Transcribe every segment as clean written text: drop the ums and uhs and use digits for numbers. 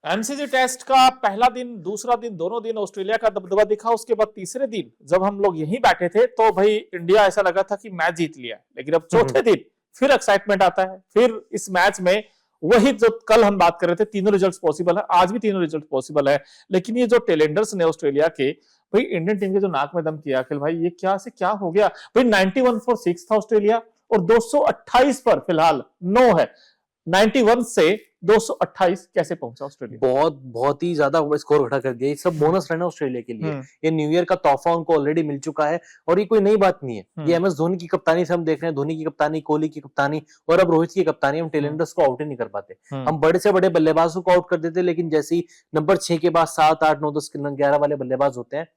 MCG test का पहला दिन, दूसरा दिन, दोनों दिन ऑस्ट्रेलिया का दबदबा दिखा। उसके बाद तीसरे दिन जब हम लोग यहीं बैठे थे तो भाई इंडिया ऐसा लगा था कि मैच जीत लिया, लेकिन अब चौथे दिन फिर एक्साइटमेंट आता है। फिर इस मैच में वही जो कल हम बात कर रहे थे, तीनों रिजल्ट्स पॉसिबल है, आज भी तीनों रिजल्ट पॉसिबल है। लेकिन ये जो टेलेंडर्स ने ऑस्ट्रेलिया के, भाई इंडियन टीम के जो नाक में दम किया अखिल भाई, ये क्या से क्या हो गया भाई। 91 फॉर 6 था ऑस्ट्रेलिया और 228 पर फिलहाल 9 है। 91 से 228 कैसे पहुंचा ऑस्ट्रेलिया? बहुत ही ज्यादा स्कोर खड़ा कर दिया। ये सब बोनस रन है ऑस्ट्रेलिया के लिए। ये न्यू ईयर का तोहफा उनको ऑलरेडी मिल चुका है और ये कोई नई बात नहीं है। ये एमएस धोनी की कप्तानी से हम देख रहे हैं, धोनी की कप्तानी, कोहली की कप्तानी और अब रोहित की कप्तानी। हम टेलेंडर्स को आउट ही नहीं कर पाते। हम बड़े से बड़े बल्लेबाजों को आउट कर देते, लेकिन जैसे ही नंबर 6 के बाद 7, 8, 9, 10, 11 वाले बल्लेबाज होते हैं,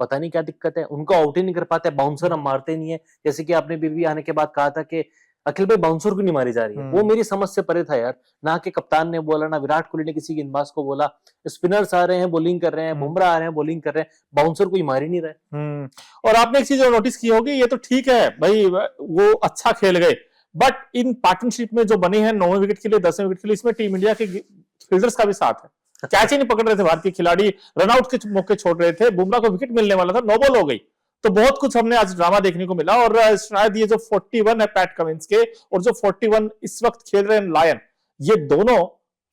पता नहीं क्या दिक्कत है, उनको आउट ही नहीं कर पाते। बाउंसर हम मारते नहीं है। जैसे कि आपने बीबी आने के बाद कहा था कि अखिल भाई बाउंसर क्यों नहीं मारी जा रही है, वो मेरी समझ से परे था यार। ना कि कप्तान ने बोला, ना विराट कोहली ने किसी गेंदबाज को बोला। स्पिनर्स आ रहे हैं, बॉलिंग कर रहे हैं, बुमराह आ रहे हैं, बॉलिंग कर रहे हैं, बाउंसर कोई मार ही नहीं रहा। और आपने एक चीज नोटिस की होगी, ये तो ठीक है भाई वो अच्छा खेल गए, बट इन पार्टनरशिप में जो बनी है 9वें विकेट के लिए, 10वें विकेट के लिए, इसमें टीम इंडिया के फील्डर्स का भी साथ है। कैच ही नहीं पकड़ रहे थे भारतीय खिलाड़ी, रनआउट के मौके छोड़ रहे थे, बुमराह को विकेट मिलने वाला था, 9 बॉल हो गई। तो बहुत कुछ हमने आज ड्रामा देखने को मिला। और शायद ये जो 41 है पैट कमिंस के और जो 41 इस वक्त खेल रहे हैं लायन, ये दोनों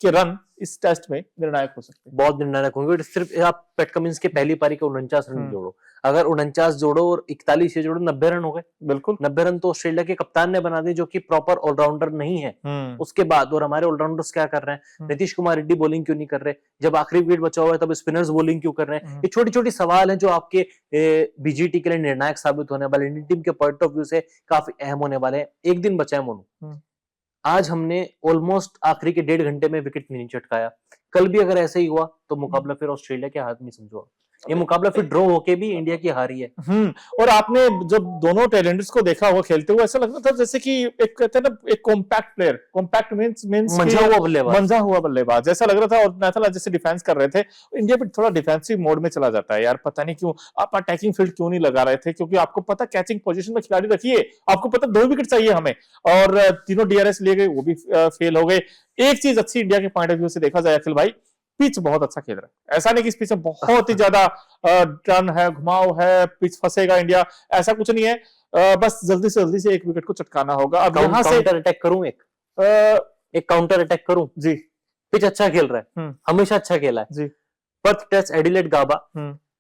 के रन इस टेस्ट में निर्णायक हो सकते हैं। बहुत निर्णायक होंगे। सिर्फ आप पैट कमिंस के पहली पारी के 49 रन जोड़ो, अगर 49 जोड़ो और 41 ये जोड़ो, 90 रन हो गए। बिल्कुल 90 रन तो ऑस्ट्रेलिया के कप्तान ने बना दिए, जो कि प्रॉपर ऑलराउंडर नहीं है। उसके बाद और हमारे ऑलराउंडर्स क्या कर रहे हैं? नीतीश कुमार रेड्डी बॉलिंग क्यों नहीं कर रहे? जब आखिरी विकेट बचा हुआ है तब स्पिनर्स बॉलिंग क्यों कर रहे हैं? ये छोटी छोटी सवाल है जो आपके बीजीटी के लिए निर्णायक साबित होने वाले, इंडियन टीम के पॉइंट ऑफ व्यू से काफी अहम होने वाले हैं। एक दिन बचा है मोनू, आज हमने ऑलमोस्ट आखिरी के 1.5 घंटे में विकेट नहीं चटकाया। कल भी अगर ऐसे ही हुआ तो मुकाबला फिर ऑस्ट्रेलिया के हाथ में समझो। ये मुकाबला फिर ड्रॉ होके भी इंडिया की हारी है। और आपने जब दोनों टैलेंट्स को देखा हुआ खेलते हुए, ऐसा लगता था जैसे कि एक कहते हैं ना, एक कॉम्पैक्ट प्लेयर, कॉम्पैक्ट मींस मंझा हुआ बल्लेबाज जैसा लग रहा था। और नेथरलैंड जैसे डिफेंस कर रहे थे, इंडिया भी थोड़ा डिफेंसिव मोड में चला जाता है यार, पता नहीं क्यों। आप अटैकिंग फील्ड क्यों नहीं लगा रहे थे? क्योंकि आपको पता कैचिंग पोजीशन में खिलाड़ी रखिए, आपको पता 2 विकेट चाहिए हमें, और तीनों डीआरएस लिए गए, वो भी फेल हो गए। एक चीज अच्छी इंडिया के पॉइंट ऑफ व्यू से देखा जाए अखिल भाई, पिच बहुत अच्छा खेल रहा है। ऐसा नहीं कि इस पिच में बहुत ही ज्यादा टर्न है, घुमाव है, पिच फंसेगा इंडिया, ऐसा कुछ नहीं है। बस जल्दी से एक विकेट को चटकाना होगा। अब यहाँ से काउंटर अटैक करूं, एक काउंटर अटैक करूं जी। पिच अच्छा खेल रहा है, हमेशा अच्छा खेला है जी। पर्थ टेस्ट, एडिलेड, गाबा,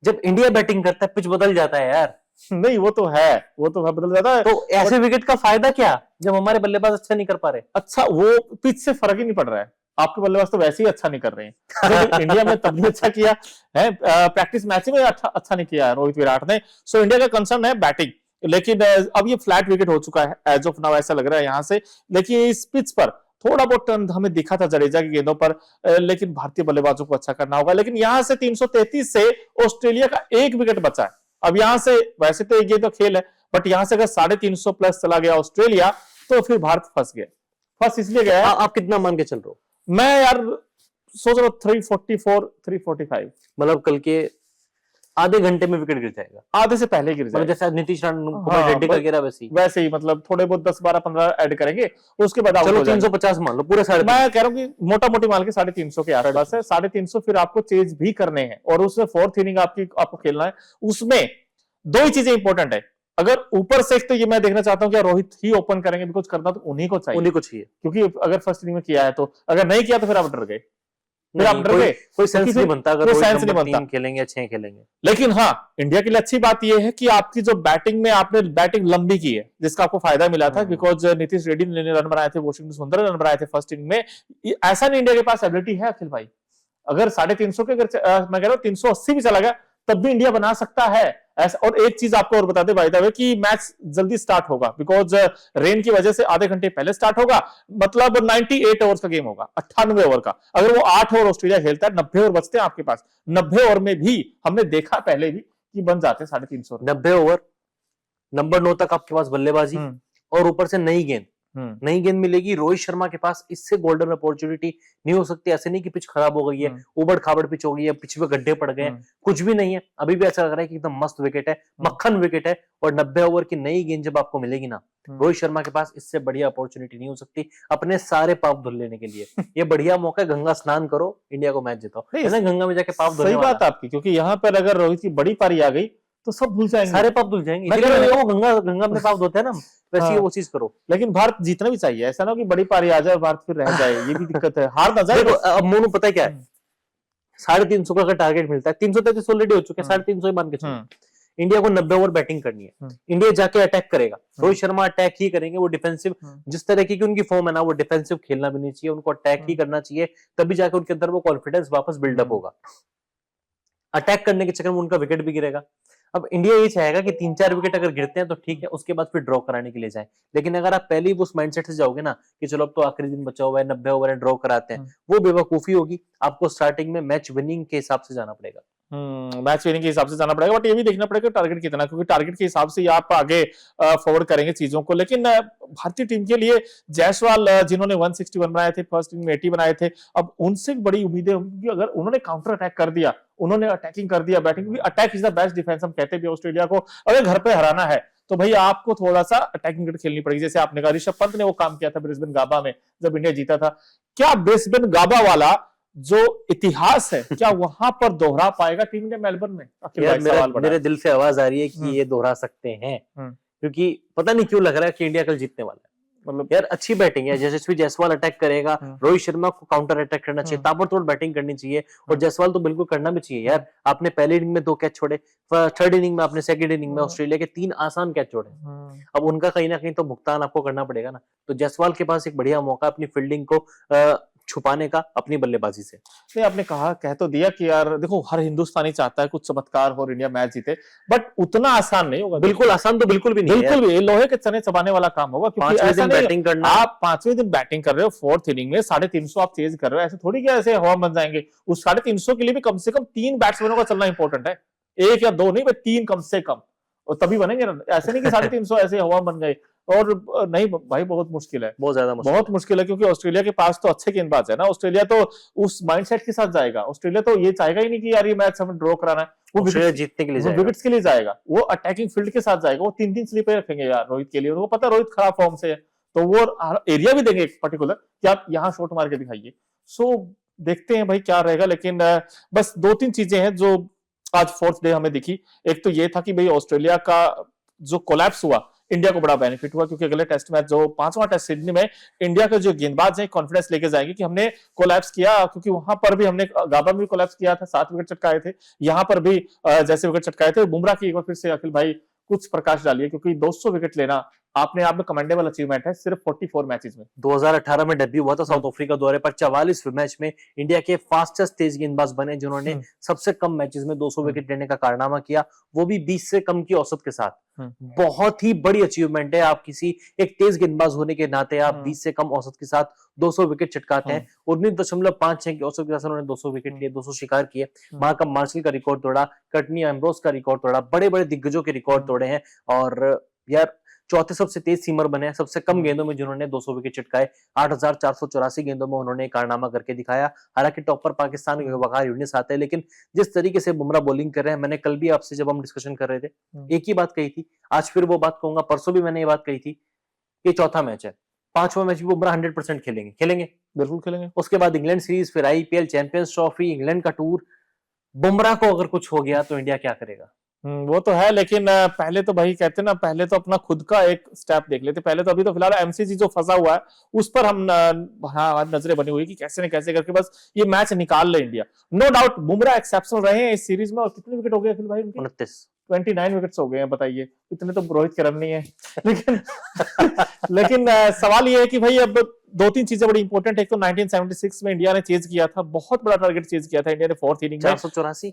जब इंडिया बैटिंग करता है पिच बदल जाता है यार। नहीं वो तो है बदल जाता है। तो ऐसे विकेट का फायदा क्या जब हमारे बल्लेबाज अच्छा नहीं कर पा रहे? अच्छा, वो पिच से फर्क ही नहीं पड़ रहा है। आपके बल्लेबाज तो वैसे ही अच्छा नहीं कर रहे हैं। इंडिया में तब भी अच्छा किया है, प्रैक्टिस मैच में अच्छा नहीं किया है रोहित विराट ने। सो इंडिया का कंसर्न है बैटिंग, लेकिन अब ये फ्लैट विकेट हो चुका है एज ऑफ नाउ, ऐसा लग रहा है यहाँ से। लेकिन इस पिच पर थोड़ा बहुत टर्न हमें दिखा था जडेजा की गेंदों पर, लेकिन भारतीय बल्लेबाजों को अच्छा करना होगा। लेकिन यहाँ से 333 से ऑस्ट्रेलिया का 1 विकेट बचा है। अब यहाँ से वैसे तो ये तो खेल है, बट यहाँ से अगर 350 प्लस चला गया ऑस्ट्रेलिया तो फिर भारत फंस गया। फंस इसलिए गया है। आप कितना मान के चल रहे हो? मैं यार सोच रहा हूँ 344, 345, मतलब कल के आधे घंटे में विकेट गिर जाएगा। आधे से पहले गिर जाएगा, जैसे नीतीश कुमार रेड्डी का गिरा वैसे ही मतलब थोड़े बहुत 10, 12, 15 ऐड करेंगे, उसके बाद चलो 350 मान लो पूरे। मैं कह रहा हूँ कि मोटा मोटी मान के 350 के आसपास है। 350 फिर आपको चेज भी करने हैं, और उसमें 4th इनिंग आपको खेलना है। उसमें 2 ही चीजें इंपॉर्टेंट है। अगर ऊपर से तो ये मैं देखना चाहता हूँ कि रोहित ही ओपन करेंगे, बिकॉज करना तो उन्हीं को चाहिए, क्योंकि अगर फर्स्ट इनिंग में किया है तो, अगर नहीं किया तो फिर आप डर गए, कोई सेंस नहीं बनता अगर सेंस नहीं बनता, 3 खेलेंगे 6 खेलेंगे। लेकिन हाँ, इंडिया के लिए अच्छी बात यह है कि आपकी जो बैटिंग में आपने बैटिंग लंबी की है, जिसका आपको फायदा मिला था, बिकॉज नीतीश रेड्डी ने रन बनाए थे, वॉशिंगटन सुंदर रन बनाए थे फर्स्ट इनिंग में। ऐसा नहीं इंडिया के पास एबिलिटी है अखिल भाई, अगर 350 के, अगर मैं कह रहा हूँ 380 भी चला गया तब भी इंडिया बना सकता है ऐसा। और एक चीज आपको और बता दे भाई दावे कि मैच जल्दी स्टार्ट होगा, बिकॉज रेन की वजह से आधे घंटे पहले स्टार्ट होगा। मतलब 98 ओवर्स का गेम होगा, 98 ओवर का। अगर वो 8 ओवर ऑस्ट्रेलिया खेलता है, 90 ओवर बचते हैं आपके पास। 90 ओवर में भी हमने देखा पहले भी कि बन जाते हैं 350। 90 ओवर, नंबर 9 तक आपके पास बल्लेबाजी और ऊपर से नई गेंद, नई गेंद मिलेगी। रोहित शर्मा के पास इससे गोल्डन अपॉर्चुनिटी नहीं हो सकती। ऐसे नहीं कि पिच खराब हो गई है, उबड़ खाबड़ पिच हो गई है, पिच पे गड्ढे पड़ गए हैं, कुछ भी नहीं है। अभी भी ऐसा लग रहा है कि एकदम मस्त विकेट है, मक्खन विकेट है। और 90 ओवर की नई गेंद जब आपको मिलेगी ना, रोहित शर्मा के पास इससे बढ़िया अपॉर्चुनिटी नहीं हो सकती अपने सारे पाप धुल लेने के लिए। ये बढ़िया मौका है, गंगा स्नान करो, इंडिया को मैच जिताओ, है ना, गंगा में जाके पाप धुलने सही बात आपकी, क्योंकि यहाँ पर अगर रोहित की बड़ी पारी आ गई तो सब भूल जाएंगे, सारे पाप धुल जाएंगे। वो गंगा में पाप धोते हैं ना, वैसे वो चीज करो। लेकिन भारत जीतना भी चाहिए, ऐसा ना कि बड़ी पारी आ जाए भारत फिर रह जाए, ये भी दिक्कत है, हार ना जाए। अब मोनू पता है क्या है, 350 का टारगेट मिलता है, 333 ऑलरेडी हो चुके हैं, 350 ही मान के चलो। इंडिया को 90 ओवर बैटिंग करनी है, इंडिया जाके अटैक करेगा, रोहित शर्मा अटैक ही करेंगे। वो डिफेंसिव जिस तरह की उनकी फॉर्म है ना, वो डिफेंसिव खेलना भी नहीं चाहिए, उनको अटैक ही करना चाहिए, तभी जाके उनके अंदर वो कॉन्फिडेंस वापस बिल्डअप होगा। अटैक करने के चक्कर में उनका विकेट भी गिरेगा। अब इंडिया ये चाहेगा कि 3-4 विकेट अगर गिरते हैं तो ठीक है, उसके बाद फिर ड्रॉ कराने के लिए जाए। लेकिन अगर आप पहले ही उस माइंडसेट से जाओगे ना कि चलो अब तो आखिरी दिन बचा हुआ है, 90 ओवर है, ड्रॉ कराते हैं, वो बेवकूफी होगी। आपको स्टार्टिंग में मैच विनिंग के हिसाब से जाना पड़ेगा। मैच विनिंग के हिसाब से जाना पड़ेगा, बट ये भी देखना पड़ेगा टारगेट कितना, क्योंकि टारगेट के हिसाब से आप आगे फॉरवर्ड करेंगे चीजों को। लेकिन भारतीय टीम के लिए जायसवाल जिन्होंने 161 बनाए थे, फर्स्ट इनिंग में 80 बनाए थे, अब उनसे बड़ी उम्मीदें होंगी कि अगर उन्होंने काउंटर अटैक कर दिया, उन्होंने अटैकिंग कर दिया, बैटिंग, क्योंकि attack is the best defence हम कहते भी ऑस्ट्रेलिया को। अगर घर पे हराना है तो भाई आपको थोड़ा सा अटैकिंग क्रिकेट खेलनी पड़ेगी। जैसे आपने कहा ऋषभ पंत ने वो काम किया था ब्रिस्बेन गाबा में जब इंडिया जीता था। क्या ब्रिस्बेन गाबा वाला जो इतिहास है क्या वहां पर दोहरा पाएगा टीम इंडिया मेलबर्न में? मेरे दिल से आवाज आ रही है कि ये दोहरा सकते हैं, क्योंकि पता नहीं क्यों लग रहा है कि इंडिया कल जीतने वाला है। मतलब यार अच्छी बैटिंग है, यशस्वी जायसवाल अटैक करेगा, रोहित शर्मा को काउंटर अटैक करना चाहिए, ताबड़तोड़ बैटिंग करनी चाहिए, और जायसवाल तो बिल्कुल करना भी चाहिए। यार आपने पहले इनिंग में 2 कैच छोड़े, थर्ड इनिंग में आपने, सेकंड इनिंग में ऑस्ट्रेलिया के 3 आसान कैच छोड़े। अब उनका कहीं ना कहीं तो भुगतान आपको करना पड़ेगा ना। तो जायसवाल के पास एक बढ़िया मौका अपनी फील्डिंग को छुपाने का अपनी बल्लेबाजी से। नहीं, आपने कह तो दिया कि यार देखो हर हिंदुस्तानी चाहता है कुछ चमत्कार हो और इंडिया मैच जीते, बट उतना आसान नहीं होगा। बिल्कुल आसान तो बिल्कुल भी नहीं, बिल्कुल भी लोहे के चने चबाने वाला काम होगा, क्योंकि ऐसा नहीं बैटिंग करना, आप 5वें दिन बैटिंग कर रहे हो, 4th इनिंग में 350 आप चेज कर रहे हो, ऐसे थोड़ी क्या ऐसे हवा बन जाएंगे। उस 350 के लिए भी कम से कम 3 बैट्समैनों का चलना इंपॉर्टेंट है, 1 या 2 नहीं, 3 कम से कम, और तभी बनेंगे। ऐसे नहीं कि 350 ऐसे हवा बन गए। और नहीं भाई, बहुत मुश्किल है, बहुत ज्यादा बहुत मुश्किल है, क्योंकि ऑस्ट्रेलिया के पास तो अच्छे गेंदबाज है ना। ऑस्ट्रेलिया तो उस माइंडसेट के साथ जाएगा, ऑस्ट्रेलिया तो ये चाहेगा ही नहीं कि यार ये मैच हमें ड्रॉ कराना है, वो जीतने के लिए जाएगा, विकेट्स के लिए जाएगा, वो अटैकिंग फील्ड के साथ जाएगा। वो 3-3 स्लीपर रखेंगे यार रोहित के लिए, उनको पता है रोहित खराब फॉर्म से है, तो वो एरिया भी देंगे एक पर्टिकुलर कि आप यहाँ शॉट मार के दिखाइए। सो देखते हैं भाई क्या रहेगा। लेकिन बस 2-3 चीजें हैं जो आज 4th डे हमें दिखी। एक तो ये था कि भाई ऑस्ट्रेलिया का जो कोलैप्स हुआ, इंडिया को बड़ा बेनिफिट हुआ, क्योंकि अगले टेस्ट मैच जो 5वां टेस्ट सिडनी में, इंडिया के जो गेंदबाज हैं कॉन्फिडेंस लेके जाएंगे कि हमने कोलैप्स किया, क्योंकि वहां पर भी हमने गाबा में भी कोलैप्स किया था, 7 विकेट चटकाए थे, यहाँ पर भी जैसे विकेट चटकाए थे। बुमराह की एक बार फिर से अखिल भाई कुछ प्रकाश डालिए, क्योंकि 200 विकेट लेना आपने आप में कमेंडेबल अचीवमेंट है सिर्फ 44 मैचेस में। 2018 में डेब्यू हुआ था साउथ अफ्रीका दौरे पर, 44 मैच में इंडिया के फास्टेस्ट तेज गेंदबाज बने, जिन्होंने सबसे कम मैचेस में 200 विकेट लेने का कारनामा किया, वो भी 20 से कम की औसत के साथ। बहुत ही बड़ी अचीवमेंट है। आप किसी एक तेज गेंदबाज होने के नाते आप 20 से कम औसत के साथ 200 विकेट चटकाते हैं। 19.56 की औसत के साथ उन्होंने 200 विकेट लिए, 200 शिकार किए। मार्कम मार्शल का रिकॉर्ड तोड़ा, कर्टनी एम्ब्रोस का रिकॉर्ड तोड़ा, बड़े बड़े दिग्गजों के रिकॉर्ड तोड़े हैं। और यार चौथे सबसे तेज सीमर बने, सबसे कम गेंदों में जिन्होंने 200 विकेट चिटकाए, 8484 गेंदों में उन्होंने कारनामा करके दिखाया। हालांकि टॉप पर पाकिस्तान के वकार यूनिस आते हैं, लेकिन जिस तरीके से बुमराह बॉलिंग कर रहे हैं, मैंने कल भी आपसे जब हम डिस्कशन कर रहे थे एक ही बात कही थी, आज फिर वो बात कहूंगा, परसों भी मैंने ये बात कही थी, ये चौथा मैच है, 5वां मैच भी बुमराह 100% खेलेंगे, बिल्कुल खेलेंगे। उसके बाद इंग्लैंड सीरीज, फिर IPL, चैंपियंस ट्रॉफी, इंग्लैंड का टूर। बुमराह को अगर कुछ हो गया तो इंडिया क्या करेगा? वो तो है, लेकिन पहले तो भाई कहते हैं ना, पहले तो अपना खुद का एक स्टेप देख लेते पहले। तो अभी तो फिलहाल MCG जो फंसा हुआ है उस पर हम नजरें बनी हुई कि कैसे न कैसे करके बस ये मैच निकाल ले India. No doubt Bumrah exceptional रहे हैं इस सीरीज में। और कितने विकेट हो गए अखिल भाई? 29 विकेट्स हो गए हैं, बताइए, इतने तो रोहित के रन नहीं है। लेकिन लेकिन सवाल ये है कि भाई अब 2-3 चीजें बड़ी इंपॉर्टेंट है। एक तो 1976 में इंडिया ने चेज किया था, बहुत बड़ा टारगेट चेज किया था इंडिया ने 4th इनिंग में, 484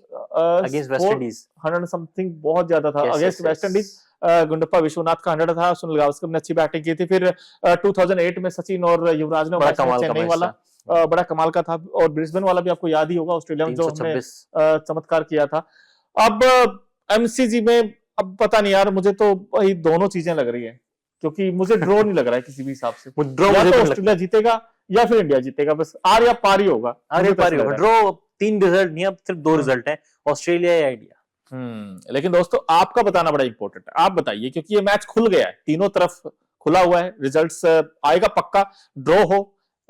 अगेंस्ट वेस्ट इंडीज, 100 समथिंग, बहुत ज्यादा था against West Indies. Gundappa Vishwanath का 100 था, सुनील गावस्कर ने अच्छी बैटिंग की थी। फिर 2008 में सचिन और युवराज ने चेन्नई वाला बड़ा कमाल का था, और ब्रिस्बेन वाला भी आपको याद ही होगा, ऑस्ट्रेलिया में जो हमने चमत्कार किया था। अब MCG में अब पता नहीं यार, मुझे तो भाई दोनों चीजें लग रही है, क्योंकि मुझे ड्रॉ नहीं लग रहा है किसी भी हिसाब से। ड्रॉ या तो ऑस्ट्रेलिया जीतेगा या फिर इंडिया जीतेगा, बस आर या पार ही होगा। आर या पार ही होगा। ड्रॉ 3 रिजल्ट नहीं, अब सिर्फ 2 रिजल्ट है, ऑस्ट्रेलिया या इंडिया। लेकिन दोस्तों आपका बताना बड़ा इंपॉर्टेंट है, आप बताइए, क्योंकि ये मैच खुल गया है, तीनों तरफ खुला हुआ है, रिजल्ट्स आएगा पक्का, ड्रॉ हो,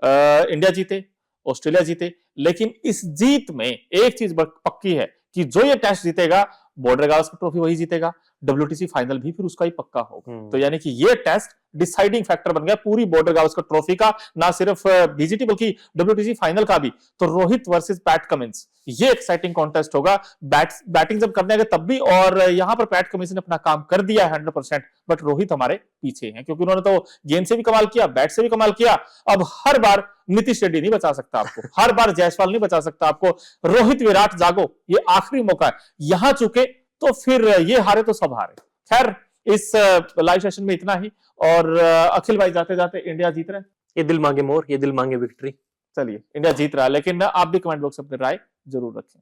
इंडिया जीते, ऑस्ट्रेलिया जीते, लेकिन इस जीत में एक चीज पक्की है कि जो ये टेस्ट जीतेगा बॉर्डर गावस्कर ट्रॉफी वही जीतेगा, WTC फाइनल भी फिर उसका ही पक्का होगा। तो यानी कि ये टेस्ट डिसाइडिंग फैक्टर बन गया पूरी बॉर्डर गावस्कर ट्रॉफी का, ना सिर्फ BGT बल्कि WTC फाइनल का भी। तो रोहित वर्सेस पैट कमिंस, ये एक्साइटिंग कॉन्टेस्ट होगा। बैटिंग जब करने गए तब भी, और यहां पर पैट कमिंस ने अपना काम कर दिया है 100%, बट रोहित हमारे पीछे हैं, क्योंकि उन्होंने तो गेंद से भी कमाल किया, बैट से भी कमाल किया। अब हर बार नीतीश रेड्डी नहीं बचा सकता आपको, हर बार जायसवाल नहीं बचा सकता आपको। रोहित विराट जागो, ये आखिरी मौका है, यहां चुके तो फिर ये हारे तो सब हारे। खैर इस लाइव सेशन में इतना ही, और अखिल भाई जाते जाते इंडिया जीत रहे हैं, ये दिल मांगे मोर, ये दिल मांगे विक्ट्री। चलिए इंडिया जीत रहा है, लेकिन आप भी कमेंट बॉक्स में अपनी राय जरूर रखें।